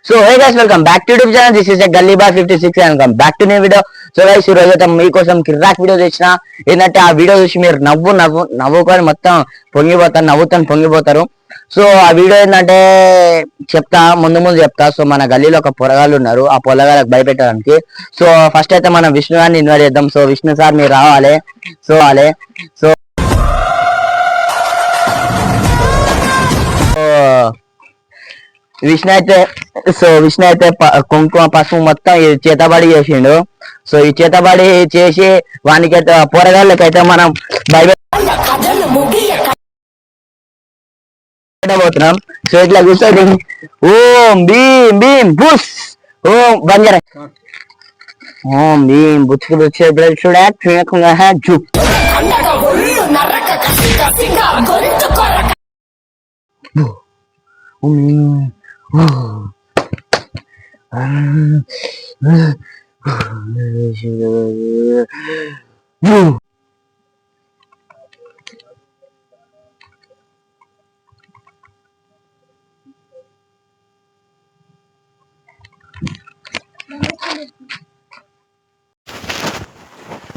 So hey guys welcome back to YouTube channel. This is Gully boy 56 and welcome back to new video. So guys ఈ రోజు అయితే మీకోసం కిరాక్ video తెచ్చిన. ఏంటంటే ఆ వీడియో చూసి మీరు నవ్వుకొని మొత్తం పొంగిపోతారు. సో ఆ వీడియో ఏంటంటే చెప్తా, ముందు చెప్తా. సో మన గల్లీలో ఒక పొరగాళ్ళు ఉన్నారు, ఆ పొరగాళ్ళకి భయపెట్టడానికి. సో ఫస్ట్ అయితే మనం విష్ణు గారిని ఇన్వైట్ చేద్దాం. సో విష్ణు సార్ మీరు రావాలి. సో విష్ణు అయితే కుంకుమ పసుపు మొత్తం ఈ చేతబడి చేసిండు. సో ఈ చేతబడి చేసి వానికైతే పోరగాళ్ళకైతే మనం భయపెట్టబోతున్నాం. సో ఇట్లా కూర్చొని ఓం భీం భీం బుస్ ఓం బంజర ఓం భీం బుచ్చి జు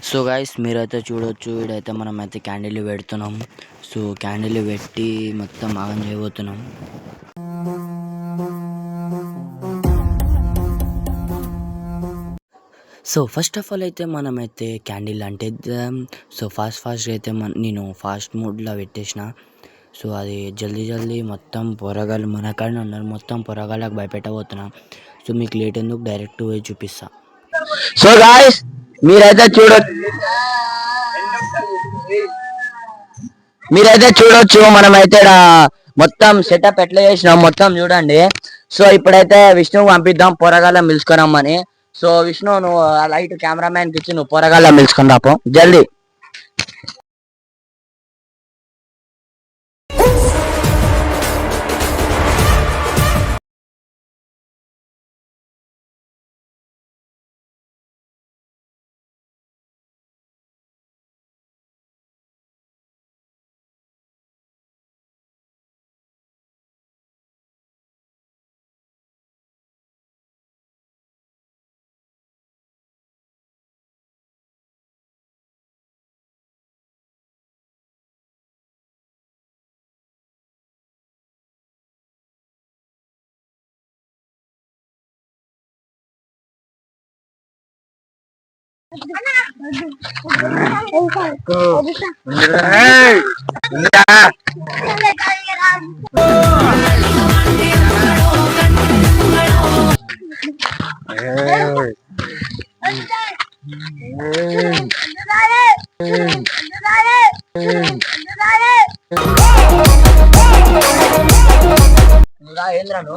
సో గైస్ మీరైతే చూడొచ్చు, ఇడైతే మనం అయితే క్యాండిల్ పెడుతున్నాం. సో క్యాండిల్ పెట్టి మొత్తం ఆన్ చేయబోతున్నాం. సో ఫస్ట్ ఆఫ్ ఆల్ అయితే మనమైతే క్యాండిల్ అంటే సో ఫాస్ట్ అయితే నేను ఫాస్ట్ మోడ్లో పెట్టేసిన. సో అది జల్దీ మొత్తం పొరగాలు మన కాడ ఉన్నారు, మొత్తం పొరగాళ్ళకి భయపెట్టబోతున్నా. సో మీకు లేట్ ఎందుకు డైరెక్ట్ పోయి చూపిస్తా. సో గాయ్స్ మీరైతే చూడొచ్చు మనమైతే మొత్తం సెటప్ ఎట్లా చేసినాం మొత్తం చూడండి. సో ఇప్పుడైతే విష్ణువు పంపిద్దాం పొరగాళ్ళం పిలుచుకురమ్మని. సో విష్ణు నువ్వు ఆ లైట్ కెమెరామ్యాన్ కి ఇచ్చి నువ్వు పొరగాళ్ళం పిలుచుకుని రాపో జల్దీ. ఏంద్రాను